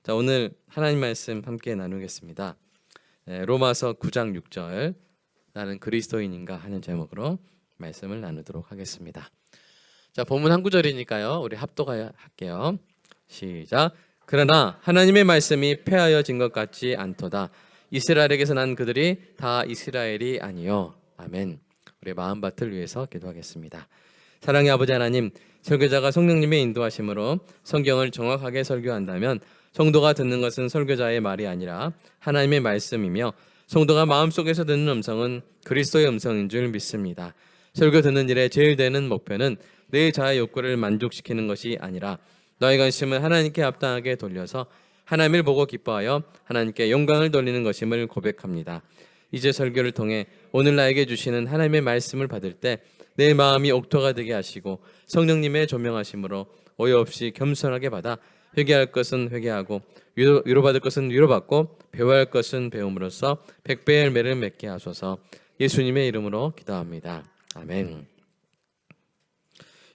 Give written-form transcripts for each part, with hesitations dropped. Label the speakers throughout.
Speaker 1: 자, 오늘 하나님 말씀 함께 나누겠습니다. 로마서 9장 6절 나는 그리스도인인가 하는 제목으로 말씀을 나누도록 하겠습니다. 자, 본문 한 구절이니까요. 우리 합독할게요. 시작. 그러나 하나님의 말씀이 폐하여진 것 같지 않도다. 이스라엘에게서 난 그들이 다 이스라엘이 아니요. 아멘. 우리 마음밭을 위해서 기도하겠습니다. 사랑의 아버지 하나님, 설교자가 성령님의 인도하심으로 성경을 정확하게 설교한다면 성도가 듣는 것은 설교자의 말이 아니라 하나님의 말씀이며 성도가 마음속에서 듣는 음성은 그리스도의 음성인 줄 믿습니다. 설교 듣는 일에 제일 되는 목표는 내 자아의 욕구를 만족시키는 것이 아니라 너의 관심을 하나님께 합당하게 돌려서 하나님을 보고 기뻐하여 하나님께 영광을 돌리는 것임을 고백합니다. 이제 설교를 통해 오늘 나에게 주시는 하나님의 말씀을 받을 때 내 마음이 옥토가 되게 하시고 성령님의 조명하심으로 오해 없이 겸손하게 받아 회개할 것은 회개하고 위로받을 것은 위로받고 배워야 할 것은 배움으로써 백배의 열매를 맺게 하소서. 예수님의 이름으로 기도합니다. 아멘.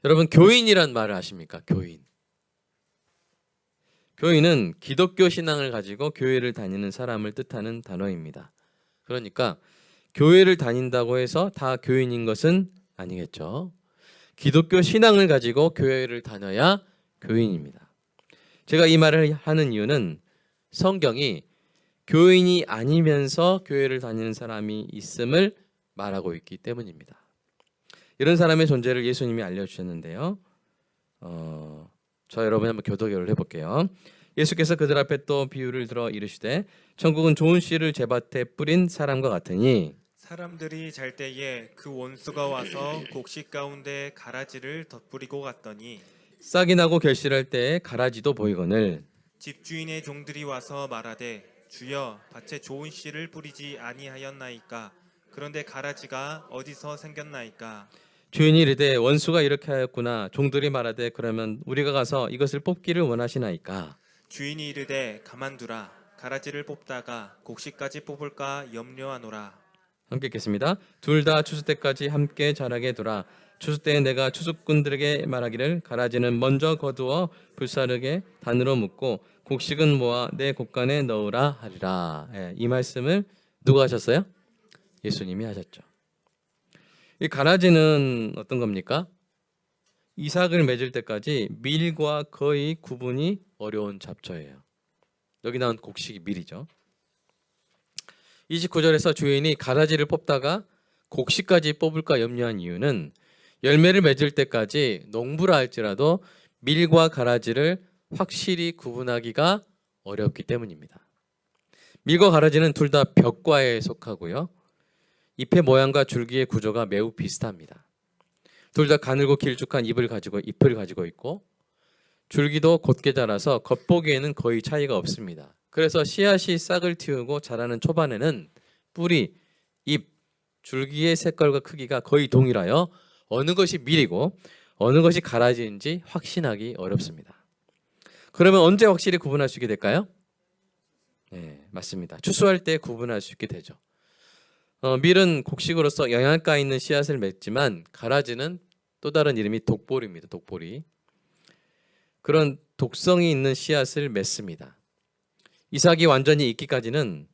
Speaker 1: 여러분, 교인이란 말을 아십니까? 교인. 교인은 기독교 신앙을 가지고 교회를 다니는 사람을 뜻하는 단어입니다. 그러니까 교회를 다닌다고 해서 다 교인인 것은 아니겠죠. 기독교 신앙을 가지고 교회를 다녀야 교인입니다. 제가 이 말을 하는 이유는 성경이 교인이 아니면서 교회를 다니는 사람이 있음을 말하고 있기 때문입니다. 이런 사람의 존재를 예수님이 알려주셨는데요. 저 여러분 한번 교도결을 해볼게요. 예수께서 그들 앞에 또 비유를 들어 이르시되 천국은 좋은 씨를 제밭에 뿌린 사람과 같으니
Speaker 2: 사람들이 잘 때에 그 원수가 와서 곡식 가운데 가라지를 덧뿌리고 갔더니
Speaker 1: 싹이 나고 결실할 때에 가라지도 보이거늘
Speaker 2: 집주인의 종들이 와서 말하되 주여 밭에 좋은 씨를 뿌리지 아니하였나이까 그런데 가라지가 어디서 생겼나이까.
Speaker 1: 주인이 이르되 원수가 이렇게 하였구나. 종들이 말하되 그러면 우리가 가서 이것을 뽑기를 원하시나이까.
Speaker 2: 주인이 이르되 가만두라. 가라지를 뽑다가 곡식까지 뽑을까 염려하노라.
Speaker 1: 함께 읽겠습니다. 둘 다 추수 때까지 함께 자라게 두라. 추수 때에 내가 추수꾼들에게 말하기를 가라지는 먼저 거두어 불사르게 단으로 묶고 곡식은 모아 내 곡간에 넣으라 하리라. 이 말씀을 누가 하셨어요? 예수님이 하셨죠. 이 가라지는 어떤 겁니까? 이삭을 맺을 때까지 밀과 거의 구분이 어려운 잡초예요. 여기 나온 곡식이 밀이죠. 29절에서 주인이 가라지를 뽑다가 곡식까지 뽑을까 염려한 이유는 열매를 맺을 때까지 농부라 할지라도 밀과 가라지를 확실히 구분하기가 어렵기 때문입니다. 밀과 가라지는 둘 다 벽과에 속하고요. 잎의 모양과 줄기의 구조가 매우 비슷합니다. 둘 다 가늘고 길쭉한 잎을 가지고 있고 줄기도 곧게 자라서 겉보기에는 거의 차이가 없습니다. 그래서 씨앗이 싹을 틔우고 자라는 초반에는 뿌리, 잎, 줄기의 색깔과 크기가 거의 동일하여 어느 것이 밀이고 어느 것이 가라지인지 확신하기 어렵습니다. 그러면 언제 확실히 구분할 수 있게 될까요? 네, 맞습니다. 추수할 때 구분할 수 있게 되죠. 밀은 곡식으로서 영양가 있는 씨앗을 맺지만 가라지는 또 다른 이름이 독보리입니다. 독보리. 그런 독성이 있는 씨앗을 맺습니다. 이삭이 완전히 익기까지는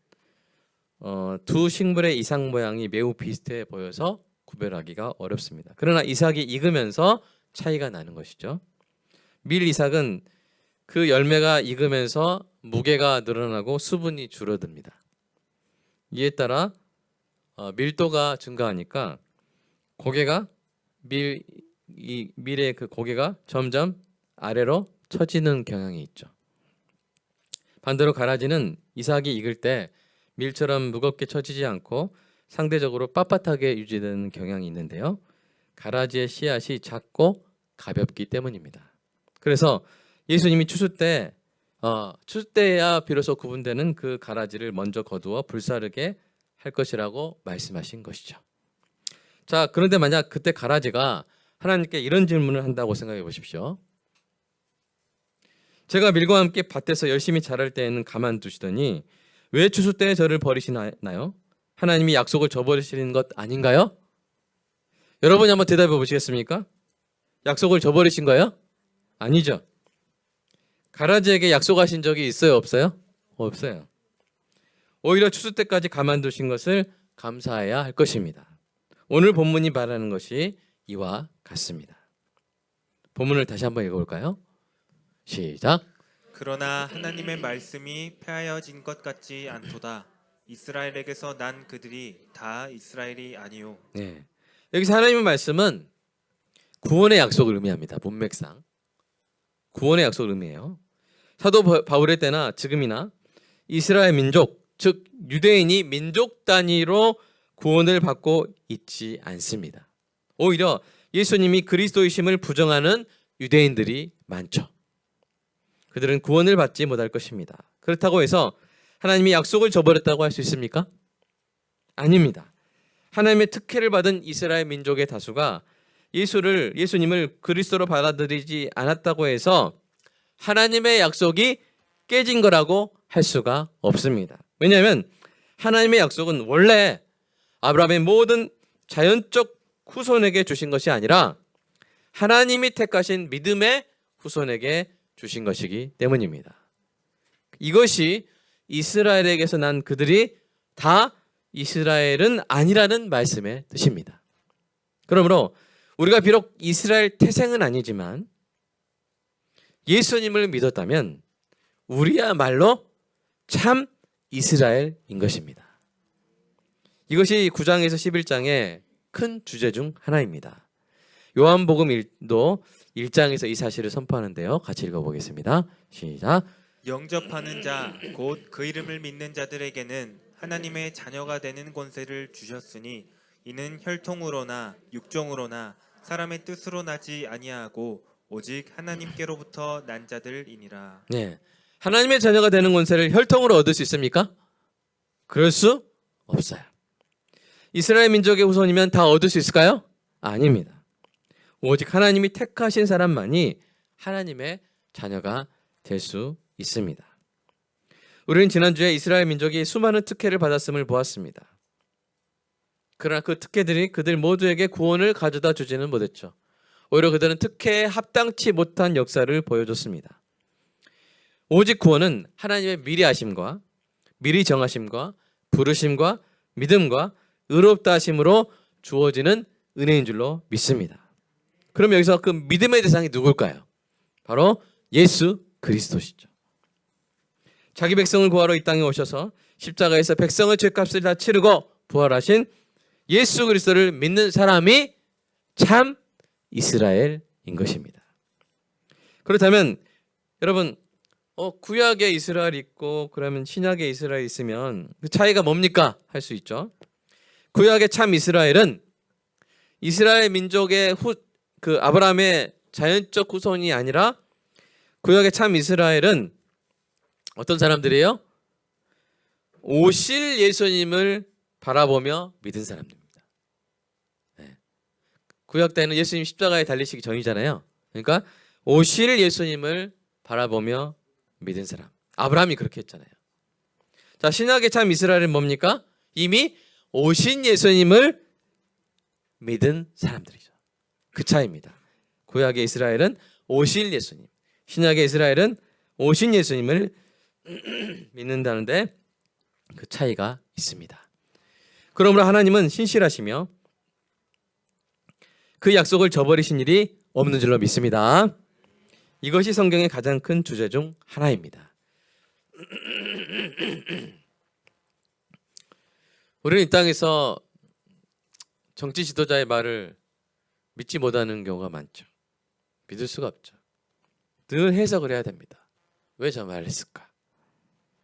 Speaker 1: 두 식물의 이삭 모양이 매우 비슷해 보여서 구별하기가 어렵습니다. 그러나 이삭이 익으면서 차이가 나는 것이죠. 밀 이삭은 그 열매가 익으면서 무게가 늘어나고 수분이 줄어듭니다. 이에 따라 밀도가 증가하니까 밀의 그 고개가 점점 아래로 처지는 경향이 있죠. 반대로 가라지는 이삭이 익을 때 밀처럼 무겁게 처지지 않고 상대적으로 빳빳하게 유지되는 경향이 있는데요. 가라지의 씨앗이 작고 가볍기 때문입니다. 그래서 예수님이 추수 때야 비로소 구분되는 그 가라지를 먼저 거두어 불사르게 할 것이라고 말씀하신 것이죠. 자, 그런데 만약 그때 가라지가 하나님께 이런 질문을 한다고 생각해 보십시오. 제가 밀과 함께 밭에서 열심히 자랄 때에는 가만두시더니 왜 추수 때에 저를 버리시나요? 하나님이 약속을 저버리시는 것 아닌가요? 여러분이 한번 대답해 보시겠습니까? 약속을 저버리신 거예요? 아니죠. 가라지에게 약속하신 적이 있어요, 없어요? 없어요. 오히려 추수 때까지 가만두신 것을 감사해야 할 것입니다. 오늘 본문이 말하는 것이 이와 같습니다. 본문을 다시 한번 읽어볼까요? 시작.
Speaker 2: 그러나 하나님의 말씀이 폐하여진 것 같지 않도다. 이스라엘에게서 난 그들이 다 이스라엘이 아니요.
Speaker 1: 네. 여기서 하나님의 말씀은 구원의 약속을 의미합니다. 문맥상 구원의 약속을 의미해요. 사도 바울의 때나 지금이나 이스라엘 민족, 즉 유대인이 민족 단위로 구원을 받고 있지 않습니다. 오히려 예수님이 그리스도이심을 부정하는 유대인들이 많죠. 그들은 구원을 받지 못할 것입니다. 그렇다고 해서 하나님이 약속을 저버렸다고 할 수 있습니까? 아닙니다. 하나님의 특혜를 받은 이스라엘 민족의 다수가 예수님을 그리스도로 받아들이지 않았다고 해서 하나님의 약속이 깨진 거라고 할 수가 없습니다. 왜냐하면 하나님의 약속은 원래 아브라함의 모든 자연적 후손에게 주신 것이 아니라 하나님이 택하신 믿음의 후손에게 주신 것이기 때문입니다. 이것이 이스라엘에게서 난 그들이 다 이스라엘은 아니라는 말씀의 뜻입니다. 그러므로 우리가 비록 이스라엘 태생은 아니지만 예수님을 믿었다면 우리야말로 참 이스라엘인 것입니다. 이것이 9장에서 11장의 큰 주제 중 하나입니다. 요한복음 1장에서 이 사실을 선포하는데요. 같이 읽어보겠습니다. 시작.
Speaker 2: 영접하는 자 곧 그 이름을 믿는 자들에게는 하나님의 자녀가 되는 권세를 주셨으니 이는 혈통으로나 육종으로나 사람의 뜻으로 나지 아니하고 오직 하나님께로부터 난 자들이니라.
Speaker 1: 네, 하나님의 자녀가 되는 권세를 혈통으로 얻을 수 있습니까? 그럴 수 없어요. 이스라엘 민족의 후손이면 다 얻을 수 있을까요? 아닙니다. 오직 하나님이 택하신 사람만이 하나님의 자녀가 될 수 있습니다. 우리는 지난주에 이스라엘 민족이 수많은 특혜를 받았음을 보았습니다. 그러나 그 특혜들이 그들 모두에게 구원을 가져다 주지는 못했죠. 오히려 그들은 특혜에 합당치 못한 역사를 보여줬습니다. 오직 구원은 하나님의 미리 아심과 미리 정하심과 부르심과 믿음과 의롭다 하심으로 주어지는 은혜인 줄로 믿습니다. 그럼 여기서 그 믿음의 대상이 누굴까요? 바로 예수 그리스도시죠. 자기 백성을 구하러 이 땅에 오셔서 십자가에서 백성의 죄값을 다 치르고 부활하신 예수 그리스도를 믿는 사람이 참 이스라엘인 것입니다. 그렇다면 여러분 구약에 이스라엘이 있고 그러면 신약에 이스라엘이 있으면 그 차이가 뭡니까? 할 수 있죠. 구약의 참 이스라엘은 이스라엘 민족의 그 아브라함의 자연적 후손이 아니라 구약의 참 이스라엘은 어떤 사람들이에요? 오실 예수님을 바라보며 믿은 사람들입니다. 네. 구약 때는 예수님 십자가에 달리시기 전이잖아요. 그러니까 오실 예수님을 바라보며 믿은 사람. 아브라함이 그렇게 했잖아요. 자, 신약의 참 이스라엘은 뭡니까? 이미 오신 예수님을 믿은 사람들이죠. 그 차이입니다. 구약의 이스라엘은 오실 예수님, 신약의 이스라엘은 오신 예수님을 믿는다는데 그 차이가 있습니다. 그러므로 하나님은 신실하시며 그 약속을 저버리신 일이 없는 줄로 믿습니다. 이것이 성경의 가장 큰 주제 중 하나입니다. 우리는 이 땅에서 정치 지도자의 말을 믿지 못하는 경우가 많죠. 믿을 수가 없죠. 늘 해석을 해야 됩니다. 왜 저 말을 했을까?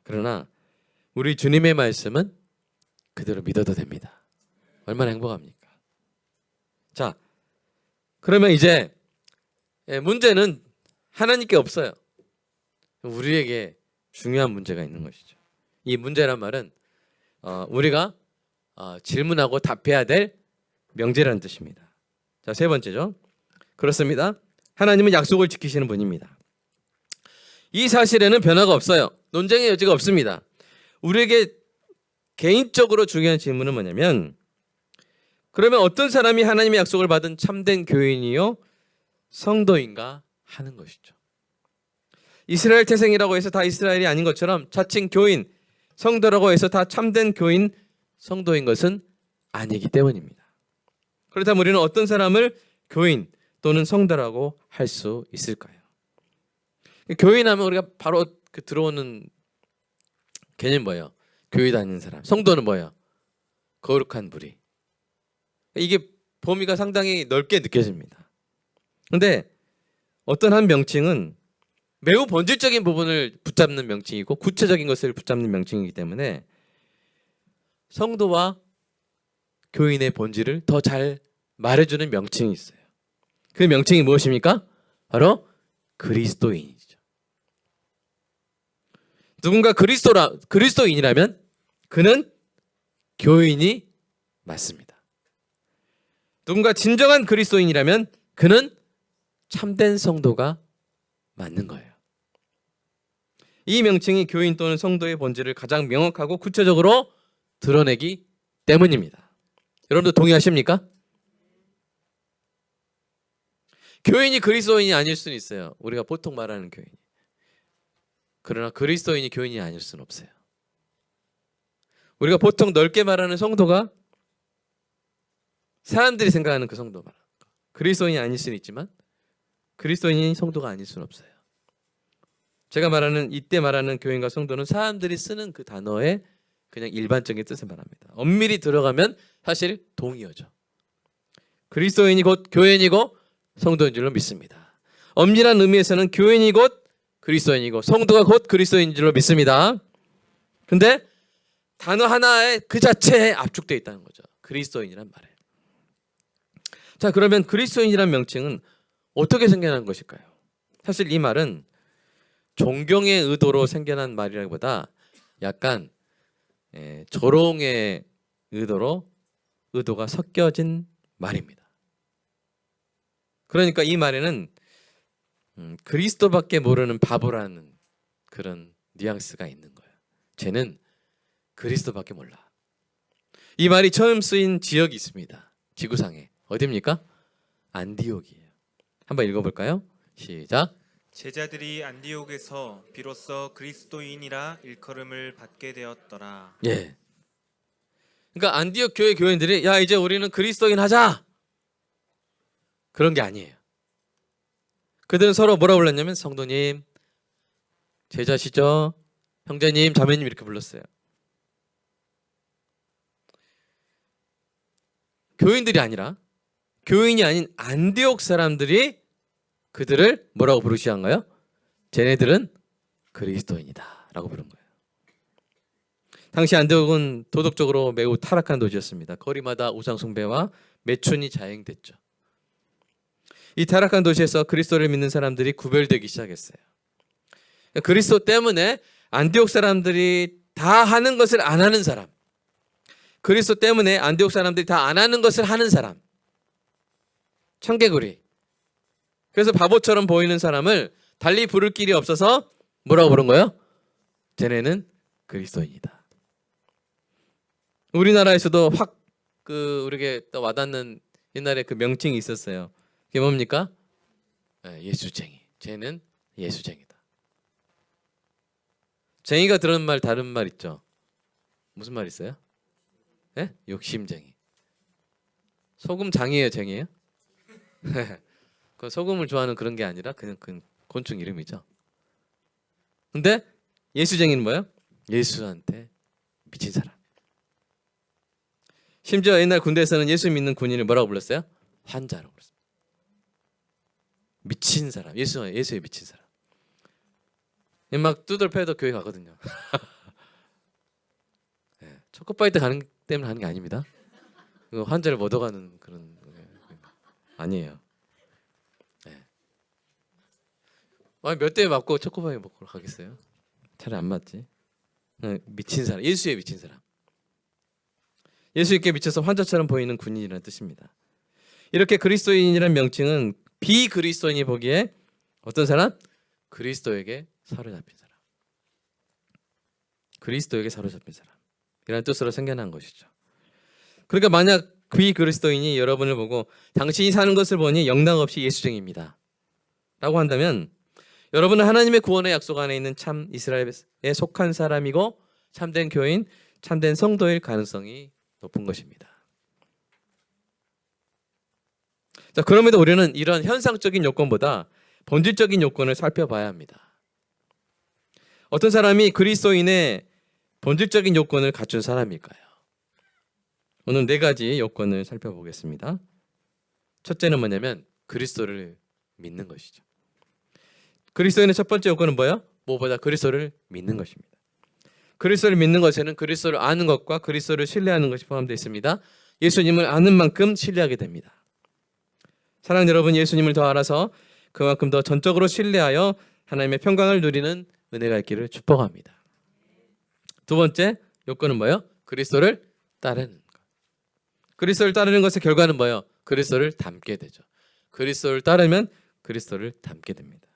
Speaker 1: 그러나 우리 주님의 말씀은 그대로 믿어도 됩니다. 얼마나 행복합니까? 자, 그러면 이제 문제는 하나님께 없어요. 우리에게 중요한 문제가 있는 것이죠. 이 문제란 말은 우리가 질문하고 답해야 될 명제라는 뜻입니다. 자, 세 번째죠. 그렇습니다. 하나님은 약속을 지키시는 분입니다. 이 사실에는 변화가 없어요. 논쟁의 여지가 없습니다. 우리에게 개인적으로 중요한 질문은 뭐냐면 그러면 어떤 사람이 하나님의 약속을 받은 참된 교인이요 성도인가 하는 것이죠. 이스라엘 태생이라고 해서 다 이스라엘이 아닌 것처럼 자칭 교인, 성도라고 해서 다 참된 교인, 성도인 것은 아니기 때문입니다. 그렇다면 우리는 어떤 사람을 교인 또는 성도라고 할 수 있을까요? 교인하면 우리가 바로 들어오는 개념이 뭐예요? 교회 다니는 사람. 성도는 뭐예요? 거룩한 무리. 이게 범위가 상당히 넓게 느껴집니다. 그런데 어떤 한 명칭은 매우 본질적인 부분을 붙잡는 명칭이고 구체적인 것을 붙잡는 명칭이기 때문에 성도와 교인의 본질을 더 잘 말해주는 명칭이 있어요. 그 명칭이 무엇입니까? 바로 그리스도인이죠. 누군가 그리스도인이라면 그는 교인이 맞습니다. 누군가 진정한 그리스도인이라면 그는 참된 성도가 맞는 거예요. 이 명칭이 교인 또는 성도의 본질을 가장 명확하고 구체적으로 드러내기 때문입니다. 여러분도 동의하십니까? 교인이 그리스도인이 아닐 수는 있어요. 우리가 보통 말하는 교인이. 그러나 그리스도인이 교인이 아닐 수는 없어요. 우리가 보통 넓게 말하는 성도가 사람들이 생각하는 그 성도 말하는 거. 그리스도인이 아닐 수는 있지만 그리스도인이 성도가 아닐 수는 없어요. 제가 말하는 이때 말하는 교인과 성도는 사람들이 쓰는 그 단어의 그냥 일반적인 뜻을 말합니다. 엄밀히 들어가면 사실 동의어죠. 그리스도인이 곧 교인이고 성도인 줄로 믿습니다. 엄밀한 의미에서는 교인이 곧 그리스도인이고 성도가 곧 그리스도인 줄로 믿습니다. 근데 단어 하나에 그 자체에 압축되어 있다는 거죠. 그리스도인이란 말에. 자, 그러면 그리스도인이란 명칭은 어떻게 생겨난 것일까요? 사실 이 말은 존경의 의도로 생겨난 말이라기보다 약간 조롱의 의도가 섞여진 말입니다. 그러니까 이 말에는 그리스도밖에 모르는 바보라는 그런 뉘앙스가 있는 거예요. 쟤는 그리스도밖에 몰라. 이 말이 처음 쓰인 지역이 있습니다. 지구상에. 어디입니까? 안디옥이에요. 한번 읽어볼까요? 시작.
Speaker 2: 제자들이 안디옥에서 비로소 그리스도인이라 일컬음을 받게 되었더라.
Speaker 1: 예. 그러니까 안디옥 교회 교인들이 야 이제 우리는 그리스도인 하자. 그런 게 아니에요. 그들은 서로 뭐라 불렀냐면 성도님, 제자시죠? 형제님, 자매님 이렇게 불렀어요. 교인들이 아니라 교인이 아닌 안디옥 사람들이 그들을 뭐라고 부르시한가요? 쟤네들은 그리스도인이다 라고 부른 거예요. 당시 안디옥은 도덕적으로 매우 타락한 도시였습니다. 거리마다 우상 숭배와 매춘이 자행됐죠. 이 타락한 도시에서 그리스도를 믿는 사람들이 구별되기 시작했어요. 그리스도 때문에 안디옥 사람들이 다 하는 것을 안 하는 사람, 그리스도 때문에 안디옥 사람들이 다 안 하는 것을 하는 사람, 청개구리. 그래서 바보처럼 보이는 사람을 달리 부를 길이 없어서 뭐라고 부른 거예요? 쟤네는 그리스도인이다. 우리나라에서도 확 우리에게 또 와닿는 옛날에 그 명칭이 있었어요. 그게 뭡니까? 예수쟁이. 쟤는 예수쟁이다. 쟁이가 들은 말 다른 말 있죠. 무슨 말 있어요? 네? 욕심쟁이. 소금장이에요, 쟁이에요? 그 소금을 좋아하는 그런 게 아니라 그냥 그 곤충 이름이죠. 근데 예수쟁이는 뭐예요? 예수한테 미친 사람. 심지어 옛날 군대에서는 예수 믿는 군인을 뭐라고 불렀어요? 환자라고 불렀어요. 미친 사람. 예수에 미친 사람. 막 두들패도 교회 가거든요. 네, 초코바이트 가는 때문에 하는 게 아닙니다. 환자를 못 얻어가는 그런 아니에요. 네. 몇 대 맞고 초코바이 먹고 가겠어요? 차라리 안 맞지. 미친 사람. 예수에 미친 사람. 예수님께 미쳐서 환자처럼 보이는 군인이라는 뜻입니다. 이렇게 그리스도인이라는 명칭은 비그리스도인이 보기에 어떤 사람? 그리스도에게 사로잡힌 사람. 그리스도에게 사로잡힌 사람. 이라는 뜻으로 생겨난 것이죠. 그러니까 만약 비그리스도인이 여러분을 보고 당신이 사는 것을 보니 영락없이 예수쟁이입니다 라고 한다면 여러분은 하나님의 구원의 약속 안에 있는 참 이스라엘에 속한 사람이고 참된 교인, 참된 성도일 가능성이 높은 것입니다. 자, 그럼에도 우리는 이런 현상적인 요건보다 본질적인 요건을 살펴봐야 합니다. 어떤 사람이 그리스도인의 본질적인 요건을 갖춘 사람일까요? 오늘 4가지 요건을 살펴보겠습니다. 첫째는 뭐냐면 그리스도를 믿는 것이죠. 그리스도인의 첫 번째 요건은 뭐예요? 무엇보다 그리스도를 믿는 것입니다. 그리스도를 믿는 것에는 그리스도를 아는 것과 그리스도를 신뢰하는 것이 포함되어 있습니다. 예수님을 아는 만큼 신뢰하게 됩니다. 사랑하는 여러분, 예수님을 더 알아서 그만큼 더 전적으로 신뢰하여 하나님의 평강을 누리는 은혜가 있기를 축복합니다. 두 번째 요건은 뭐예요? 그리스도를 따르는 것. 그리스도를 따르는 것의 결과는 뭐예요? 그리스도를 닮게 되죠. 그리스도를 따르면 그리스도를 닮게 됩니다.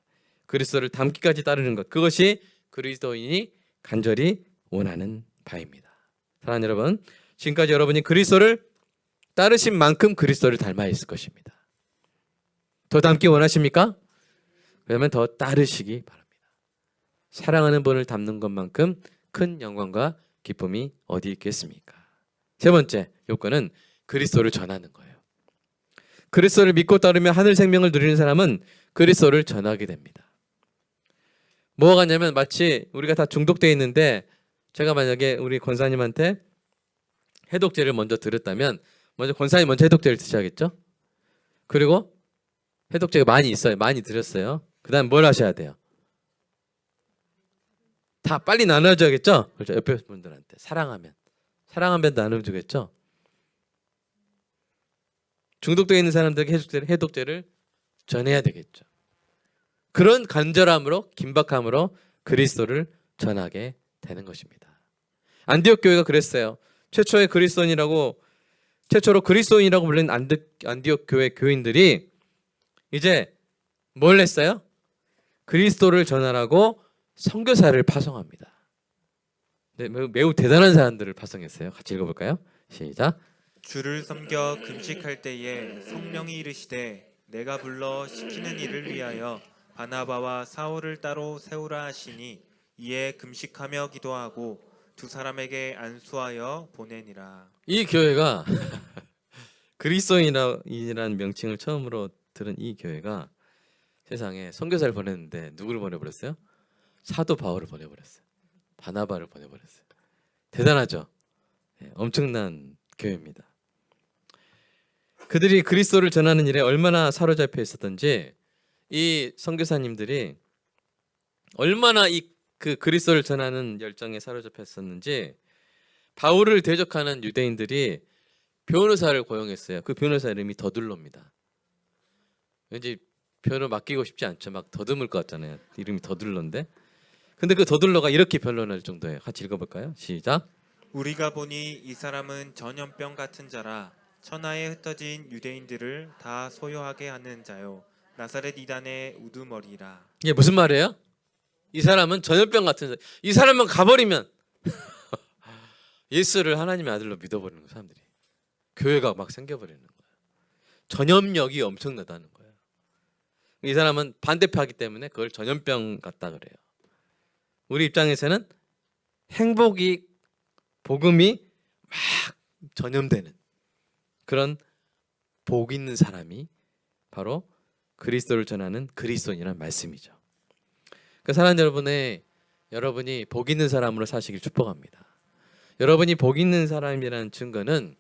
Speaker 1: 그리스도를 닮기까지 따르는 것, 그것이 그리스도인이 간절히 원하는 바입니다. 사랑하는 여러분, 지금까지 여러분이 그리스도를 따르신 만큼 그리스도를 닮아 있을 것입니다. 더 닮기 원하십니까? 그러면 더 따르시기 바랍니다. 사랑하는 분을 닮는 것만큼 큰 영광과 기쁨이 어디 있겠습니까? 세 번째 요건은 그리스도를 전하는 거예요. 그리스도를 믿고 따르며 하늘 생명을 누리는 사람은 그리스도를 전하게 됩니다. 뭐가 같냐면 마치 우리가 다 중독되어 있는데 제가 만약에 우리 권사님한테 해독제를 먼저 드렸다면 먼저 권사님 먼저 해독제를 드셔야겠죠? 그리고 해독제가 많이 있어요. 많이 드렸어요. 그 다음 뭘 하셔야 돼요? 다 빨리 나눠줘야겠죠? 그렇죠? 옆에 분들한테 사랑하면 나눠주겠죠? 중독되어 있는 사람들에게 해독제를 전해야 되겠죠. 그런 간절함으로 긴박함으로 그리스도를 전하게 되는 것입니다. 안디옥 교회가 그랬어요. 최초로 그리스도인이라고 불리는 안디옥 교회 교인들이 이제 뭘 했어요? 그리스도를 전하라고 선교사를 파송합니다. 네, 매우 대단한 사람들을 파송했어요. 같이 읽어볼까요? 시작.
Speaker 2: 주를 섬겨 금식할 때에 성령이 이르시되 내가 불러 시키는 일을 위하여 바나바와 사울을 따로 세우라 하시니 이에 금식하며 기도하고 두 사람에게 안수하여 보내니라.
Speaker 1: 이 교회가 그리스도인이라는 명칭을 처음으로 들은 이 교회가 세상에 선교사를 보냈는데 누구를 보내버렸어요? 사도 바울을 보내버렸어요. 바나바를 보내버렸어요. 대단하죠? 네, 엄청난 교회입니다. 그들이 그리스도를 전하는 일에 얼마나 사로잡혀 있었던지 이 선교사님들이 얼마나 그 그리스도를 전하는 열정에 사로잡혔었는지 바울을 대적하는 유대인들이 변호사를 고용했어요. 그 변호사 이름이 더둘로입니다. 왠지 변호 맡기고 싶지 않죠. 막 더듬을 것 같잖아요. 이름이 더둘로인데. 근데 그 더둘로가 이렇게 변론할 정도예요. 같이 읽어볼까요? 시작.
Speaker 2: 우리가 보니 이 사람은 전염병 같은 자라 천하에 흩어진 유대인들을 다 소요하게 하는 자요 나사렛 이단의 우두머리라.
Speaker 1: 이게 무슨 말이에요? 이 사람은 전염병 같은 자. 이 사람만 가버리면 예수를 하나님의 아들로 믿어버리는 거예요. 사람들이. 교회가 막 생겨버리는 거예요. 전염력이 엄청나다는 거예요. 이 사람은 반대파이기 때문에 그걸 전염병 같다 그래요. 우리 입장에서는 복음이 막 전염되는 그런 복 있는 사람이 바로 그리스도를 전하는 그리스도인이란 말씀이죠. 그러니까 사랑하는 여러분이 복 있는 사람으로 사시길 축복합니다. 여러분이 복 있는 사람이라는 증거는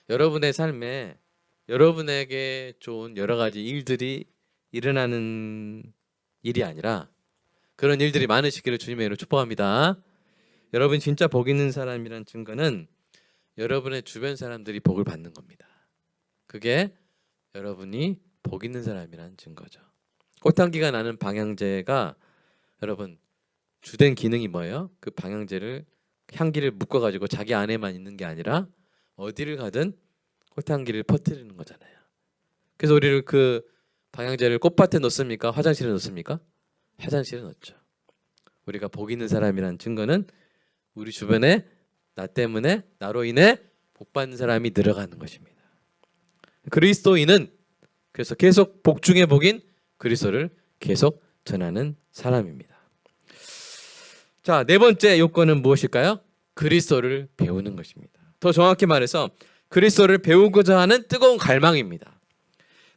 Speaker 1: 여러분의 삶에 여러분에게 좋은 여러 가지 일들이 일어나는 일이 아니라 그런 일들이 많으시기를 주님의 이름으로 축복합니다. 여러분 진짜 복 있는 사람이라는 증거는 여러분의 주변 사람들이 복을 받는 겁니다. 그게 여러분이 복 있는 사람이라는 증거죠. 꽃향기가 나는 방향제가 여러분 주된 기능이 뭐예요? 그 방향제를 향기를 묶어가지고 자기 안에만 있는 게 아니라 어디를 가든 꽃향기를 퍼뜨리는 거잖아요. 그래서 우리를 그 방향제를 꽃밭에 넣습니까? 화장실에 넣습니까? 화장실에 넣죠. 우리가 복 있는 사람이라는 증거는 우리 주변에 나 때문에 나로 인해 복 받는 사람이 늘어가는 것입니다. 그리스도인은 그래서 계속 복 중의 복인 그리스도를 계속 전하는 사람입니다. 자, 네 번째 요건은 무엇일까요? 그리스도를 배우는 것입니다. 더 정확히 말해서 그리스도를 배우고자 하는 뜨거운 갈망입니다.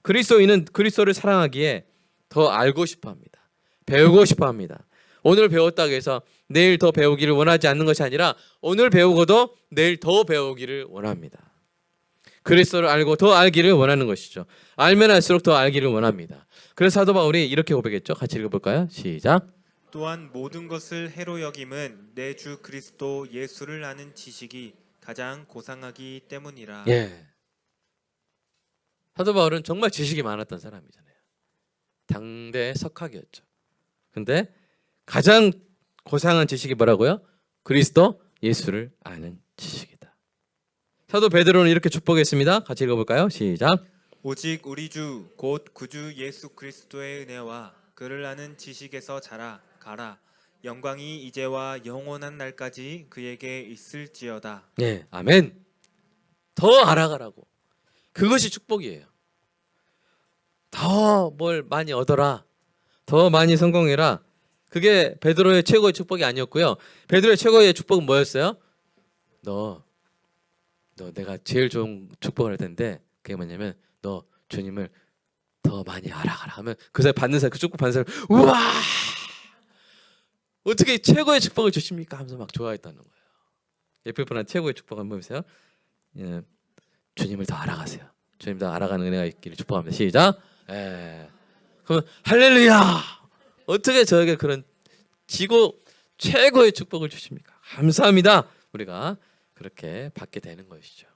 Speaker 1: 그리스도인은 그리스도를 사랑하기에 더 알고 싶어 합니다. 배우고 싶어 합니다. 오늘 배웠다고 해서 내일 더 배우기를 원하지 않는 것이 아니라 오늘 배우고도 내일 더 배우기를 원합니다. 그리스도를 알고 더 알기를 원하는 것이죠. 알면 알수록 더 알기를 원합니다. 그래서 사도 바울이 이렇게 고백했죠. 같이 읽어볼까요? 시작.
Speaker 2: 또한 모든 것을 해로 여김은 내 주 그리스도 예수를 아는 지식이 가장 고상하기 때문이라.
Speaker 1: 예. 사도 바울은 정말 지식이 많았던 사람이잖아요. 당대 석학이었죠. 근데 가장 고상한 지식이 뭐라고요? 그리스도 예수를 아는 지식이다. 사도 베드로는 이렇게 축복했습니다. 같이 읽어볼까요? 시작.
Speaker 2: 오직 우리 주 곧 구주 예수 그리스도의 은혜와 그를 아는 지식에서 자라 가라. 영광이 이제와 영원한 날까지 그에게 있을지어다.
Speaker 1: 예, 아멘. 더 알아가라고. 그것이 축복이에요. 더 뭘 많이 얻어라. 더 많이 성공해라. 그게 베드로의 최고의 축복이 아니었고요. 베드로의 최고의 축복은 뭐였어요? 너 내가 제일 좋은 축복을 할 텐데 그게 뭐냐면 너 주님을 더 많이 알아가라 하면 그 사람 받는 사람 그 축복 받는 사람 우와 어떻게 최고의 축복을 주십니까 하면서 막 좋아했다는 거예요. 옆에 분한 최고의 축복 한번 보세요. 예, 주님을 더 알아가세요. 주님 더 알아가는 은혜가 있기를 축복합니다. 시작. 예. 그럼 할렐루야. 어떻게 저에게 그런 지고 최고의 축복을 주십니까? 감사합니다. 우리가 그렇게 받게 되는 것이죠.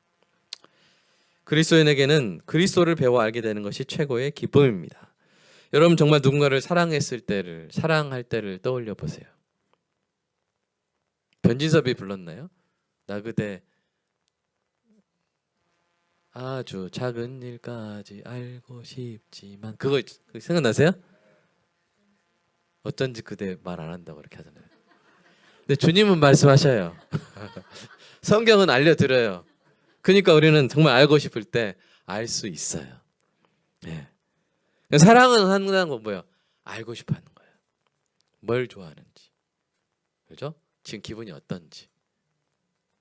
Speaker 1: 그리스도인에게는 그리스도를 배워 알게 되는 것이 최고의 기쁨입니다. 여러분 정말 누군가를 사랑했을 때를 사랑할 때를 떠올려 보세요. 변진섭이 불렀나요? 나 그대 아주 작은 일까지 알고 싶지만 그거 생각나세요? 어쩐지 그대 말 안 한다고 그렇게 하잖아요. 근데 주님은 말씀하셔요. 성경은 알려드려요. 그러니까 우리는 정말 알고 싶을 때 알 수 있어요. 예. 사랑은 한다는 건 뭐예요? 알고 싶어하는 거예요. 뭘 좋아하는지, 그렇죠? 지금 기분이 어떤지,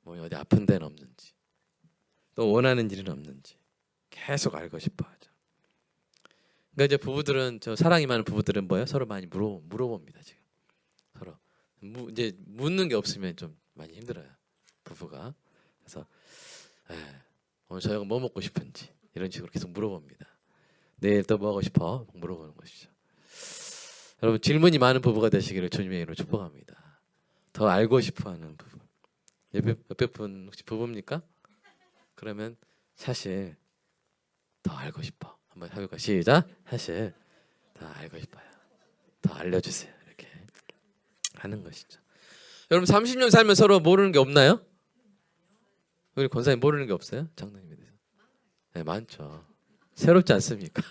Speaker 1: 뭐 어디 아픈 데는 없는지, 또 원하는 일은 없는지 계속 알고 싶어하죠. 그러니까 이제 부부들은 저 사랑이 많은 부부들은 뭐예요? 서로 많이 물어봅니다 지금. 서로 이제 묻는 게 없으면 좀 많이 힘들어요 부부가. 그래서 오늘 저녁 뭐 먹고 싶은지 이런 식으로 계속 물어봅니다. 내일 또 뭐 하고 싶어? 물어보는 것이죠. 여러분 질문이 많은 부부가 되시기를 주님의 이름으로 축복합니다. 더 알고 싶어하는 부부. 옆에 분 혹시 부부입니까? 그러면 사실 더 알고 싶어. 한번 해볼까? 시작. 사실 더 알고 싶어요. 더 알려주세요. 이렇게 하는 것이죠. 여러분 30년 살면 서로 모르는 게 없나요? 우리 권사님 모르는 게 없어요? 장로님에 대해서. 네, 많죠. 새롭지 않습니까?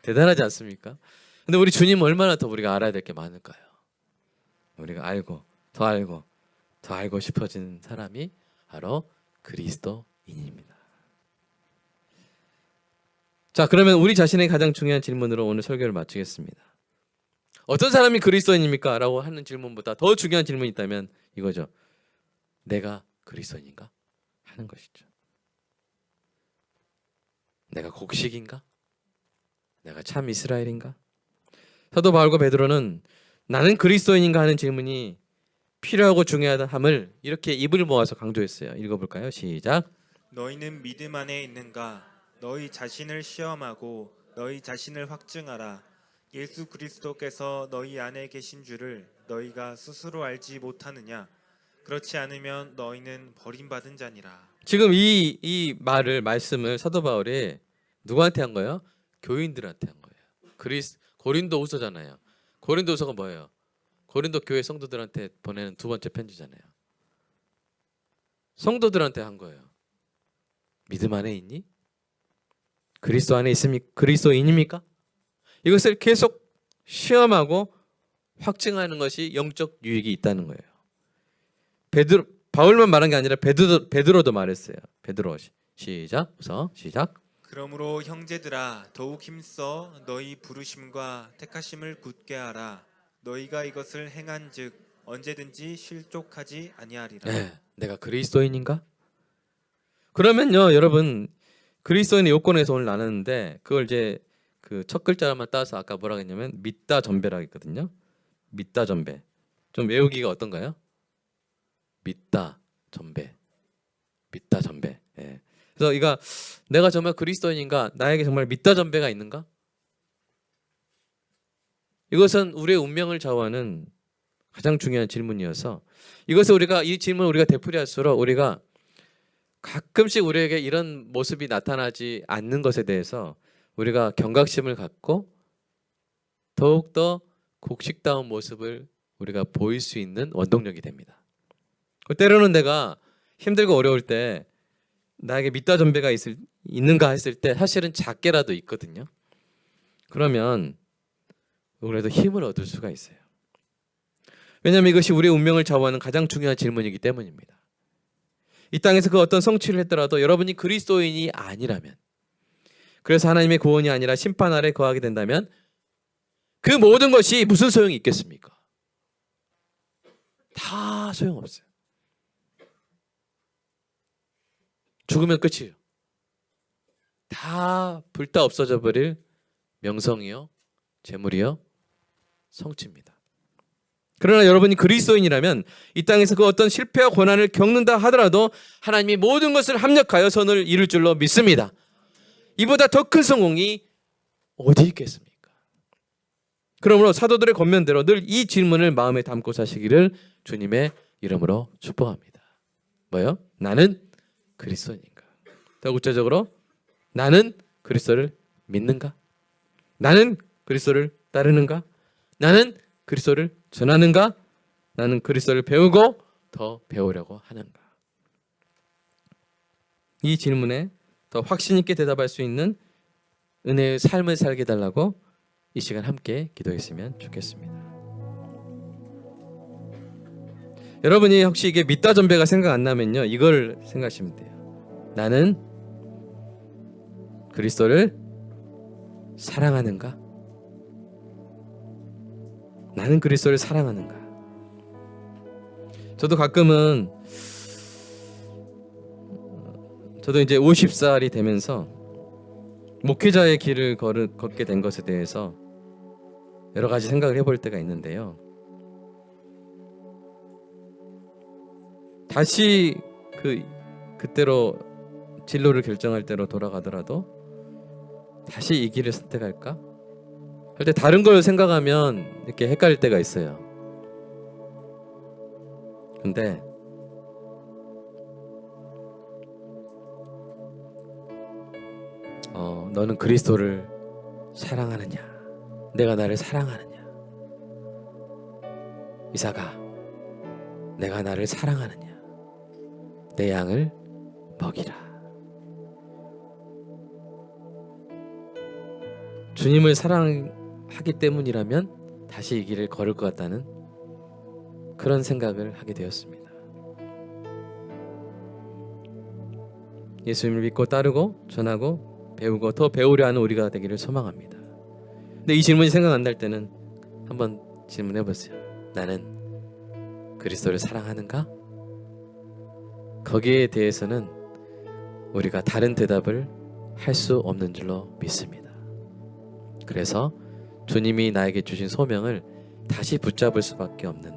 Speaker 1: 대단하지 않습니까? 근데 우리 주님 얼마나 더 우리가 알아야 될 게 많을까요? 우리가 알고 더 알고 싶어지는 사람이 바로 그리스도인입니다. 자, 그러면 우리 자신의 가장 중요한 질문으로 오늘 설교를 마치겠습니다. 어떤 사람이 그리스도인입니까? 라고 하는 질문보다 더 중요한 질문이 있다면 이거죠. 내가 그리스도인인가? 하는 것이죠. 내가 곡식인가? 내가 참 이스라엘인가? 사도 바울과 베드로는 나는 그리스도인인가 하는 질문이 필요하고 중요함을 이렇게 입을 모아서 강조했어요. 읽어볼까요? 시작.
Speaker 2: 너희는 믿음 안에 있는가? 너희 자신을 시험하고 너희 자신을 확증하라. 예수 그리스도께서 너희 안에 계신 줄을 너희가 스스로 알지 못하느냐? 그렇지 않으면 너희는 버림받은 자니라. 지금
Speaker 1: 이 말씀을 사도 바울이 누구한테 한 거예요? 교인들한테 한 거예요. 고린도후서잖아요. 고린도후서가 뭐예요? 고린도 교회 성도들한테 보내는 두 번째 편지잖아요. 성도들한테 한 거예요. 믿음 안에 있니? 그리스도 안에 있습니까? 그리스도인입니까? 이것을 계속 시험하고 확증하는 것이 영적 유익이 있다는 거예요. 바울만 말한 게 아니라 베드로도 말했어요. 베드로 시작. 우선 시작.
Speaker 2: 그러므로 형제들아 더욱 힘써 너희 부르심과 택하심을 굳게 하라. 너희가 이것을 행한즉 언제든지 실족하지 아니하리라.
Speaker 1: 네, 내가 그리스도인인가? 그러면요, 여러분 그리스도인의 요건에서 오늘 나눴는데 그걸 이제 그 첫 글자만 따서 아까 뭐라고 했냐면 믿다 전배라고 했거든요. 믿다 전배. 좀 외우기가 어떤가요? 믿다 전배. 믿다 전배. 예. 그래서 이가 내가 정말 그리스도인인가? 나에게 정말 믿다 전배가 있는가? 이것은 우리의 운명을 좌우하는 가장 중요한 질문이어서 이 질문을 우리가 되풀이할수록 우리가 가끔씩 우리에게 이런 모습이 나타나지 않는 것에 대해서 우리가 경각심을 갖고 더욱더 곡식다운 모습을 우리가 보일 수 있는 원동력이 됩니다. 때로는 내가 힘들고 어려울 때 나에게 믿다 전배가 있는가 했을 때 사실은 작게라도 있거든요. 그러면 그래도 힘을 얻을 수가 있어요. 왜냐하면 이것이 우리의 운명을 좌우하는 가장 중요한 질문이기 때문입니다. 이 땅에서 그 어떤 성취를 했더라도 여러분이 그리스도인이 아니라면, 그래서 하나님의 구원이 아니라 심판 아래 거하게 된다면 그 모든 것이 무슨 소용이 있겠습니까? 다 소용없어요. 죽으면 끝이에요. 다 불타 없어져 버릴 명성이요, 재물이요, 성취입니다. 그러나 여러분이 그리스도인이라면 이 땅에서 그 어떤 실패와 고난을 겪는다 하더라도 하나님이 모든 것을 합력하여 선을 이룰 줄로 믿습니다. 이보다 더 큰 성공이 어디 있겠습니까? 그러므로 사도들의 권면대로 늘 이 질문을 마음에 담고 사시기를 주님의 이름으로 축복합니다. 뭐요? 나는 그리스도인인가? 더 구체적으로 나는 그리스도를 믿는가? 나는 그리스도를 따르는가? 나는 그리스도를 전하는가? 나는 그리스도를 배우고 더 배우려고 하는가? 이 질문에 더 확신 있게 대답할 수 있는 은혜의 삶을 살게 달라고 이 시간 함께 기도했으면 좋겠습니다. 여러분이 혹시 이게 믿다 전배가 생각 안 나면요, 이걸 생각하시면 돼요. 나는 그리스도를 사랑하는가? 나는 그리스도를 사랑하는가? 저도 가끔은 저도 이제 50살이 되면서 목회자의 길을 걷게 된 것에 대해서 여러 가지 생각을 해볼 때가 있는데요. 다시 그때로 진로를 결정할 때로 돌아가더라도 다시 이 길을 선택할까? 할 때 다른 걸 생각하면 이렇게 헷갈릴 때가 있어요. 근데 너는 그리스도를 사랑하느냐? 내가 나를 사랑하느냐? 이사가, 내가 나를 사랑하느냐? 내 양을 먹이라. 주님을 사랑하기 때문이라면 다시 이 길을 걸을 것 같다는 그런 생각을 하게 되었습니다. 예수님을 믿고 따르고 전하고 배우고 더 배우려 하는 우리가 되기를 소망합니다. 근데 이 질문이 생각 안 날 때는 한번 질문해 보세요. 나는 그리스도를 사랑하는가? 거기에 대해서는 우리가 다른 대답을 할 수 없는 줄로 믿습니다. 그래서 주님이 나에게 주신 소명을 다시 붙잡을 수밖에 없는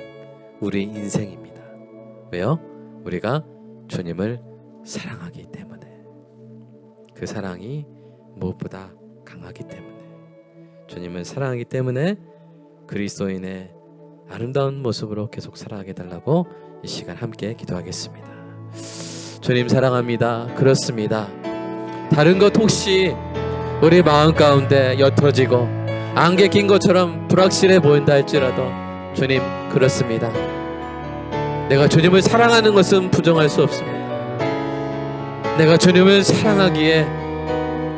Speaker 1: 우리 인생입니다. 왜요? 우리가 주님을 사랑하기 때문에. 그 사랑이 무엇보다 강하기 때문에, 주님을 사랑하기 때문에 그리스도인의 아름다운 모습으로 계속 살아가게 달라고 이 시간 함께 기도하겠습니다. 주님 사랑합니다. 그렇습니다. 다른 것 혹시 우리 마음 가운데 옅어지고 안개 낀 것처럼 불확실해 보인다 할지라도 주님, 그렇습니다. 내가 주님을 사랑하는 것은 부정할 수 없습니다. 내가 주님을 사랑하기에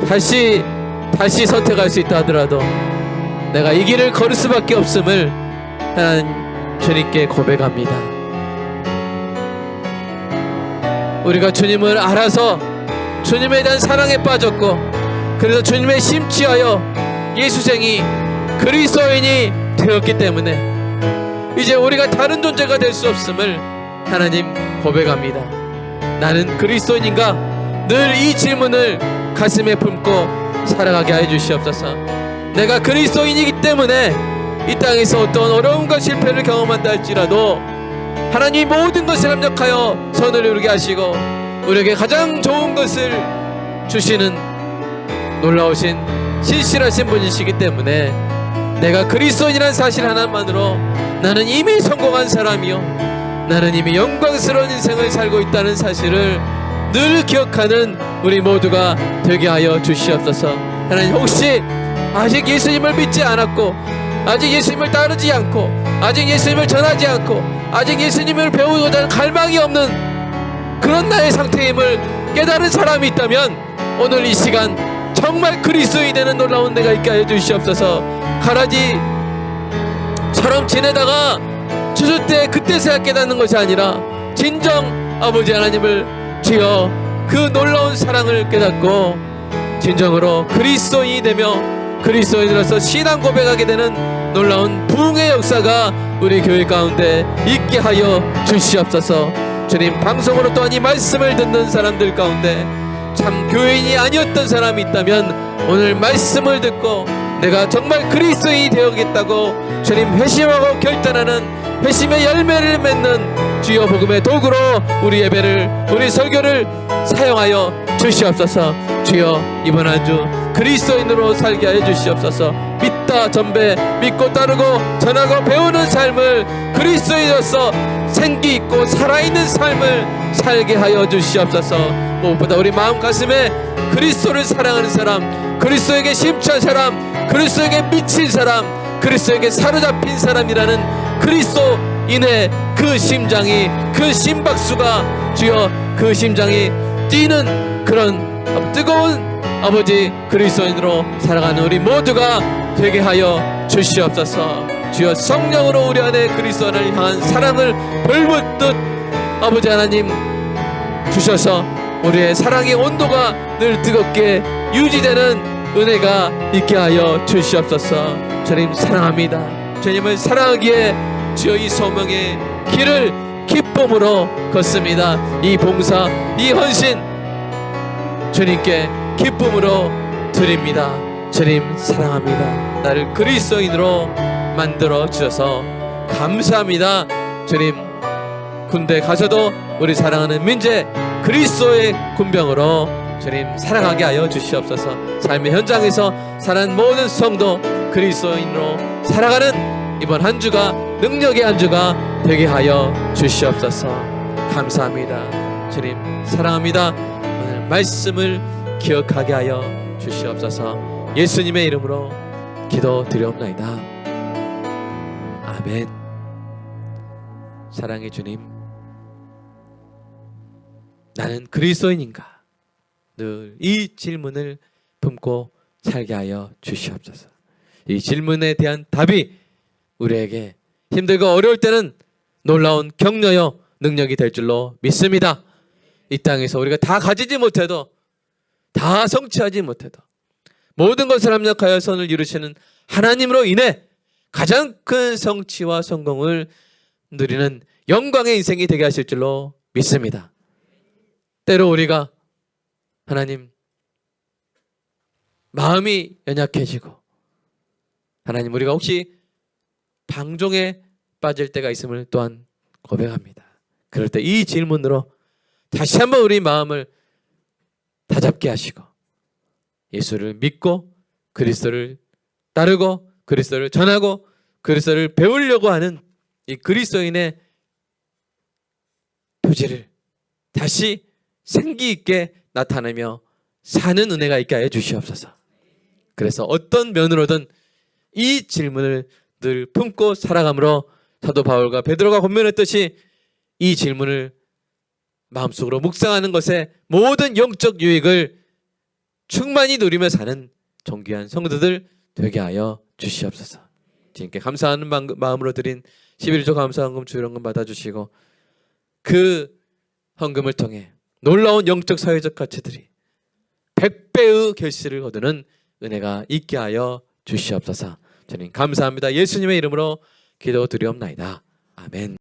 Speaker 1: 다시 선택할 수 있다 하더라도 내가 이 길을 걸을 수밖에 없음을 하나님 주님께 고백합니다. 우리가 주님을 알아서 주님에 대한 사랑에 빠졌고 그래서 주님의 심취하여 예수쟁이 그리스도인이 되었기 때문에 이제 우리가 다른 존재가 될 수 없음을 하나님 고백합니다. 나는 그리스도인인가? 늘 이 질문을 가슴에 품고 살아가게 하여 주시옵소서. 내가 그리스도인이기 때문에 이 땅에서 어떤 어려움과 실패를 경험한다 할지라도 하나님이 모든 것을 합력하여 선을 이루게 하시고 우리에게 가장 좋은 것을 주시는 놀라우신 신실하신 분이시기 때문에 내가 그리스도인이라는 사실 하나만으로 나는 이미 성공한 사람이요, 나는 이미 영광스러운 인생을 살고 있다는 사실을 늘 기억하는 우리 모두가 되게 하여 주시옵소서. 하나님, 혹시 아직 예수님을 믿지 않았고 아직 예수님을 따르지 않고 아직 예수님을 전하지 않고 아직 예수님을 배우고자 하는 갈망이 없는 그런 나의 상태임을 깨달은 사람이 있다면 오늘 이 시간 정말 그리스도인이 되는 놀라운 내가 있게 하여 주시옵소서. 가라지처럼 지내다가 주술 때 그때서야 깨닫는 것이 아니라 진정 아버지 하나님을 주여 그 놀라운 사랑을 깨닫고 진정으로 그리스도인이 되며 그리스도인으로서 신앙 고백하게 되는 놀라운 부흥의 역사가 우리 교회 가운데 있게 하여 주시옵소서. 주님, 방송으로 또한 이 말씀을 듣는 사람들 가운데 참 교인이 아니었던 사람이 있다면 오늘 말씀을 듣고 내가 정말 그리스도인이 되어야겠다고 주님 회심하고 결단하는 회심의 열매를 맺는 주여 복음의 도구로 우리 예배를 우리 설교를 사용하여 주시옵소서. 주여 이번 한 주 그리스도인으로 살게 하여 주시옵소서. 믿다 전배 믿고 따르고 전하고 배우는 삶을 그리스도인으로서 생기 있고 살아있는 삶을 살게 하여 주시옵소서. 무엇보다 우리 마음 가슴에 그리스도를 사랑하는 사람, 그리스도에게 심취한 사람, 그리스도에게 미친 사람, 그리스도에게 사로잡힌 사람이라는 그리스도인의 그 심장이, 그 심박수가 주여 그 심장이 뛰는 그런 뜨거운 아버지 그리스도인으로 살아가는 우리 모두가 되게 하여 주시옵소서. 주여 성령으로 우리 안에 그리스도를 향한 사랑을 불붙듯 아버지 하나님 주셔서 우리의 사랑의 온도가 늘 뜨겁게 유지되는 은혜가 있게 하여 주시옵소서. 주님 사랑합니다. 주님을 사랑하기에 주여 이 소명의 길을 기쁨으로 걷습니다. 이 봉사, 이 헌신 주님께 기쁨으로 드립니다. 주님 사랑합니다. 나를 그리스도인으로 만들어 주셔서 감사합니다. 주님, 군대 가셔도 우리 사랑하는 민재 그리스도의 군병으로 주님 살아가게 하여 주시옵소서. 삶의 현장에서 살아가는 모든 성도 그리스도인으로 살아가는 이번 한 주가 능력의 한 주가 되게 하여 주시옵소서. 감사합니다. 주님 사랑합니다. 오늘 말씀을 기억하게 하여 주시옵소서. 예수님의 이름으로 기도드리옵나이다. 아멘. 사랑의 주님, 나는 그리스도인인가? 늘 이 질문을 품고 살게 하여 주시옵소서. 이 질문에 대한 답이 우리에게 힘들고 어려울 때는 놀라운 격려요 능력이 될 줄로 믿습니다. 이 땅에서 우리가 다 가지지 못해도, 다 성취하지 못해도 모든 것을 합력하여 선을 이루시는 하나님으로 인해 가장 큰 성취와 성공을 누리는 영광의 인생이 되게 하실 줄로 믿습니다. 때로 우리가 하나님 마음이 연약해지고 하나님 우리가 혹시 방종에 빠질 때가 있음을 또한 고백합니다. 그럴 때 이 질문으로 다시 한번 우리 마음을 다잡게 하시고 예수를 믿고 그리스도를 따르고 그리스도를 전하고 그리스도를 배우려고 하는 이 그리스도인의 표지를 다시 생기 있게 나타내며 사는 은혜가 있게 하여 주시옵소서. 그래서 어떤 면으로든 이 질문을 늘 품고 살아감으로 사도 바울과 베드로가 권면했듯이 이 질문을 마음속으로 묵상하는 것에 모든 영적 유익을 충만히 누리며 사는 존귀한 성도들 되게 하여 주시옵소서. 주님께 감사하는 마음으로 드린 11조 감사헌금 주일헌금 받아주시고 그 헌금을 통해 놀라운 영적 사회적 가치들이 100배 10배의 결실을 거두는 은혜가 있게 하여 주시옵소서. 저는 감사합니다. 예수님의 이름으로 기도드리옵나이다. 아멘.